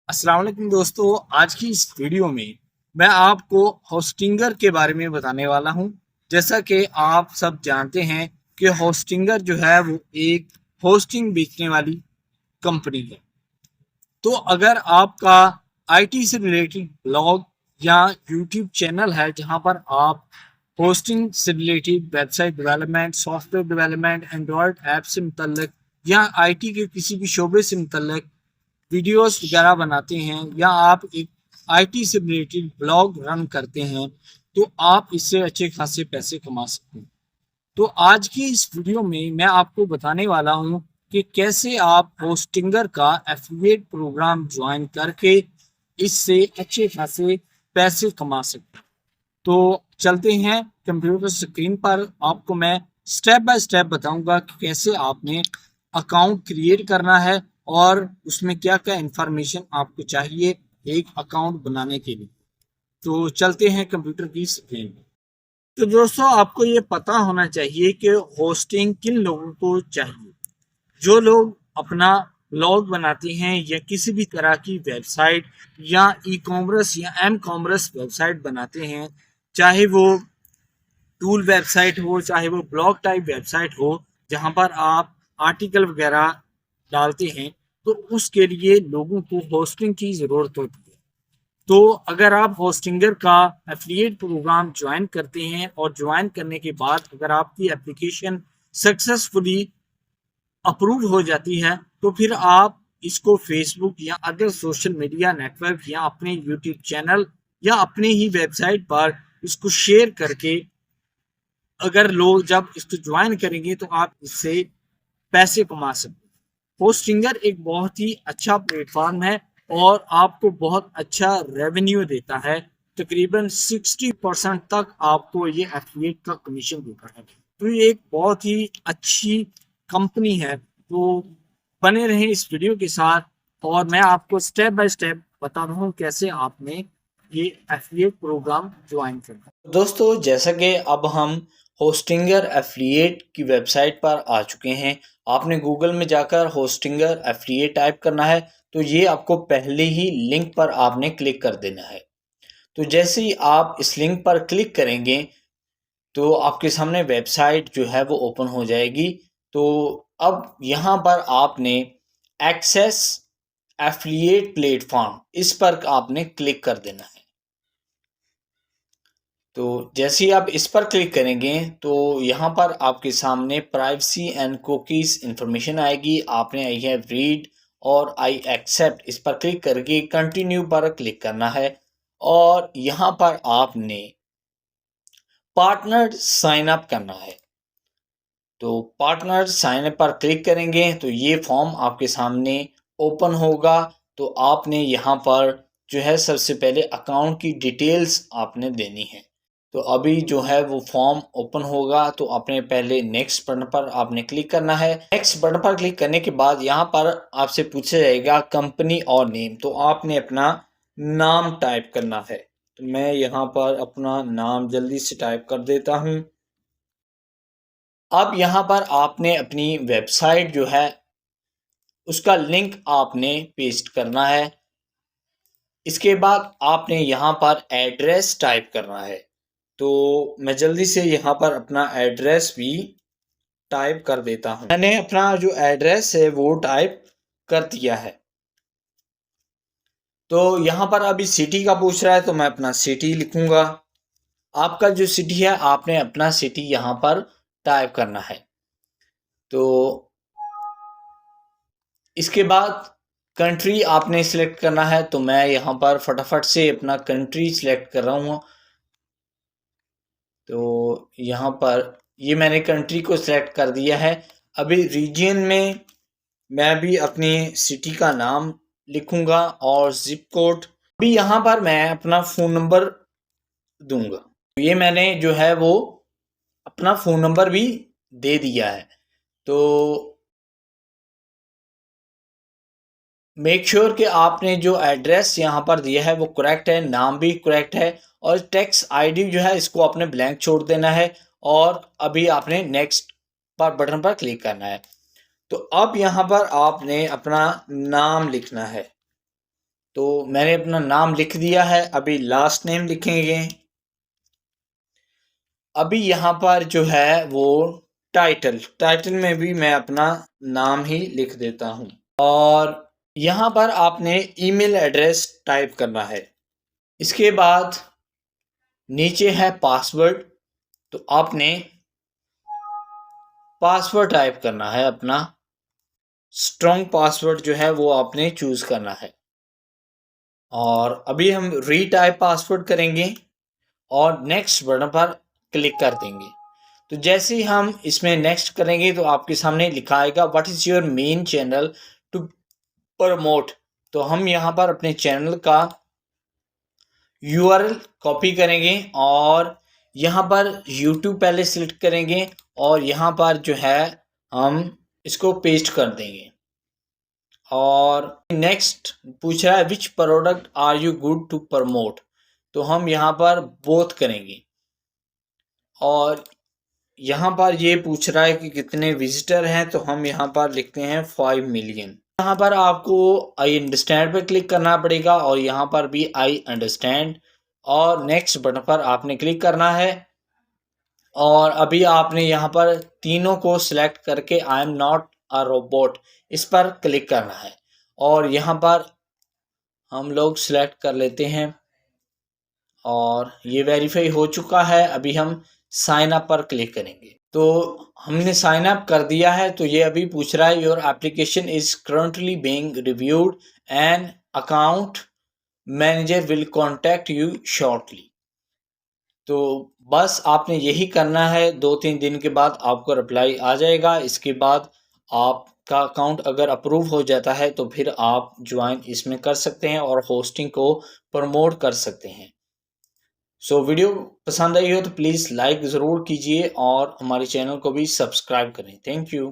अस्सलाम वालेकुम दोस्तों। आज की इस वीडियो में मैं आपको होस्टिंगर के बारे में बताने वाला हूं। जैसा कि आप सब जानते हैं कि होस्टिंगर जो है वो एक होस्टिंग बेचने वाली कंपनी है। तो अगर आपका आईटी से रिलेटेड ब्लॉग या यूट्यूब चैनल है जहां पर आप होस्टिंग से related website development, software development, Android app से मुतल्लिक या आईटी के किसी भी शोबे से मुतल्लिक वीडियोस वगैरह बनाते हैं या आप एक आईटी से रिलेटेड ब्लॉग रन करते हैं तो आप इससे अच्छे खासे पैसे कमा सकते हैं। तो आज की इस वीडियो में मैं आपको बताने वाला हूं कि कैसे आप होस्टिंगर का एफिलिएट प्रोग्राम ज्वाइन करके इससे अच्छे खासे पैसे कमा सकते हैं। तो चलते हैं कंप्यूटर स्क्रीन पर। आपको मैं स्टेप बाय स्टेप बताऊंगा कि कैसे आपने अकाउंट क्रिएट करना है और उसमें क्या क्या इंफॉर्मेशन आपको चाहिए एक अकाउंट बनाने के लिए। तो चलते हैं कंप्यूटर की स्क्रीन पर। तो दोस्तों आपको ये पता होना चाहिए कि होस्टिंग किन लोगों को चाहिए। जो लोग अपना ब्लॉग बनाते हैं या किसी भी तरह की वेबसाइट या ई कॉमर्स या एम कॉमर्स वेबसाइट बनाते हैं, चाहे वो टूल वेबसाइट हो चाहे वो ब्लॉग टाइप वेबसाइट हो जहां पर आप आर्टिकल वगैरह डालते हैं, तो उसके लिए लोगों को होस्टिंग की ज़रूरत होती है। तो अगर आप होस्टिंगर का एफिलिएट प्रोग्राम ज्वाइन करते हैं और ज्वाइन करने के बाद अगर आपकी एप्लीकेशन सक्सेसफुली अप्रूव हो जाती है तो फिर आप इसको फेसबुक या अदर सोशल मीडिया नेटवर्क या अपने यूट्यूब चैनल या अपने ही वेबसाइट पर इसको शेयर करके अगर लोग जब इसको ज्वाइन करेंगे तो आप इससे पैसे कमा सकते हैं। होस्टिंगर एक बहुत ही अच्छा प्लेटफॉर्म है और आपको बहुत अच्छा रेवेन्यू देता है। तकरीबन 60% तक आपको ये एफिलिएट का कमीशन देता है। तो ये एक बहुत ही अच्छी कंपनी है। तो बने रहें इस वीडियो के साथ और मैं आपको स्टेप बाय स्टेप बता रहा हूँ कैसे आपने ये एफिलिएट प्रोग्राम ज्वाइन करना। दोस्तों जैसा कि अब हम होस्टिंगर एफिलिएट की वेबसाइट पर आ चुके हैं। आपने गूगल में जाकर होस्टिंगर एफिलिएट टाइप करना है तो ये आपको पहले ही लिंक पर आपने क्लिक कर देना है। तो जैसे ही आप इस लिंक पर क्लिक करेंगे तो आपके सामने वेबसाइट जो है वो ओपन हो जाएगी। तो अब यहाँ पर आपने एक्सेस एफिलिएट प्लेटफॉर्म इस पर आपने क्लिक कर देना है। तो जैसे ही आप इस पर क्लिक करेंगे तो यहाँ पर आपके सामने प्राइवेसी एंड कुकीज़ इंफॉर्मेशन आएगी। आपने आई हैव रीड और आई एक्सेप्ट इस पर क्लिक करके कंटिन्यू पर क्लिक करना है और यहाँ पर आपने पार्टनर साइन अप करना है। तो पार्टनर साइन अप पर क्लिक करेंगे तो ये फॉर्म आपके सामने ओपन होगा। तो आपने यहाँ पर जो है सबसे पहले अकाउंट की डिटेल्स आपने देनी है। तो अभी जो है वो फॉर्म ओपन होगा तो आपने पहले नेक्स्ट बटन पर आपने क्लिक करना है। नेक्स्ट बटन पर क्लिक करने के बाद यहाँ पर आपसे पूछा जाएगा कंपनी और नेम, तो आपने अपना नाम टाइप करना है। तो मैं यहाँ पर अपना नाम जल्दी से टाइप कर देता हूँ। अब यहाँ पर आपने अपनी वेबसाइट जो है उसका लिंक आपने पेस्ट करना है। इसके बाद आपने यहाँ पर एड्रेस टाइप करना है। तो मैं जल्दी से यहाँ पर अपना एड्रेस भी टाइप कर देता हूँ। मैंने अपना जो एड्रेस है वो टाइप कर दिया है। तो यहाँ पर अभी सिटी का पूछ रहा है तो मैं अपना सिटी लिखूंगा। आपका जो सिटी है आपने अपना सिटी यहाँ पर टाइप करना है। तो इसके बाद कंट्री आपने सिलेक्ट करना है। तो मैं यहाँ पर फटाफट से अपना कंट्री सिलेक्ट कर रहा हूँ। तो यहाँ पर ये मैंने कंट्री को सिलेक्ट कर दिया है। अभी रीजन में मैं भी अपनी सिटी का नाम लिखूंगा और जिप कोड। अभी यहाँ पर मैं अपना फ़ोन नंबर दूंगा। ये मैंने जो है वो अपना फ़ोन नंबर भी दे दिया है। तो मेक श्योर कि आपने जो एड्रेस यहाँ पर दिया है वो करेक्ट है, नाम भी करेक्ट है और टैक्स आईडी जो है इसको आपने ब्लैंक छोड़ देना है। और अभी आपने नेक्स्ट पर बटन पर क्लिक करना है। तो अब यहाँ पर आपने अपना नाम लिखना है। तो मैंने अपना नाम लिख दिया है, अभी लास्ट नेम लिखेंगे। अभी यहाँ पर जो है वो टाइटल में भी मैं अपना नाम ही लिख देता हूँ। और यहाँ पर आपने ईमेल एड्रेस टाइप करना है। इसके बाद नीचे है पासवर्ड, तो आपने पासवर्ड टाइप करना है अपना। स्ट्रॉन्ग पासवर्ड जो है वो आपने चूज करना है। और अभी हम रीटाइप पासवर्ड करेंगे और नेक्स्ट बटन पर क्लिक कर देंगे। तो जैसे ही हम इसमें नेक्स्ट करेंगे तो आपके सामने लिखा आएगा what is your main channel to promote. तो हम यहाँ पर अपने चैनल का URL कॉपी करेंगे और यहाँ पर YouTube पहले सिलेक्ट करेंगे और यहाँ पर जो है हम इसको पेस्ट कर देंगे। और नेक्स्ट पूछ रहा है which product are you good to promote, तो हम यहाँ पर बोथ करेंगे। और यहाँ पर ये पूछ रहा है कि कितने विजिटर हैं, तो हम यहाँ पर लिखते हैं 5 मिलियन। यहाँ पर आपको आई अंडरस्टैंड पर क्लिक करना पड़ेगा और यहाँ पर भी आई अंडरस्टैंड और नेक्स्ट बटन पर आपने क्लिक करना है। और अभी आपने यहाँ पर तीनों को सिलेक्ट करके I am not a robot इस पर क्लिक करना है और यहाँ पर हम लोग सिलेक्ट कर लेते हैं और ये वेरीफाई हो चुका है। अभी हम साइन अप पर क्लिक करेंगे। तो हमने साइन अप कर दिया है। तो ये अभी पूछ रहा है your application is currently being reviewed and account manager will contact you shortly. तो बस आपने यही करना है, 2-3 दिन के बाद आपको रिप्लाई आ जाएगा। इसके बाद आपका अकाउंट अगर अप्रूव हो जाता है तो फिर आप ज्वाइन इसमें कर सकते हैं और होस्टिंग को प्रमोट कर सकते हैं। सो वीडियो पसंद आई हो तो प्लीज़ लाइक ज़रूर कीजिए और हमारे चैनल को भी सब्सक्राइब करें। Thank you.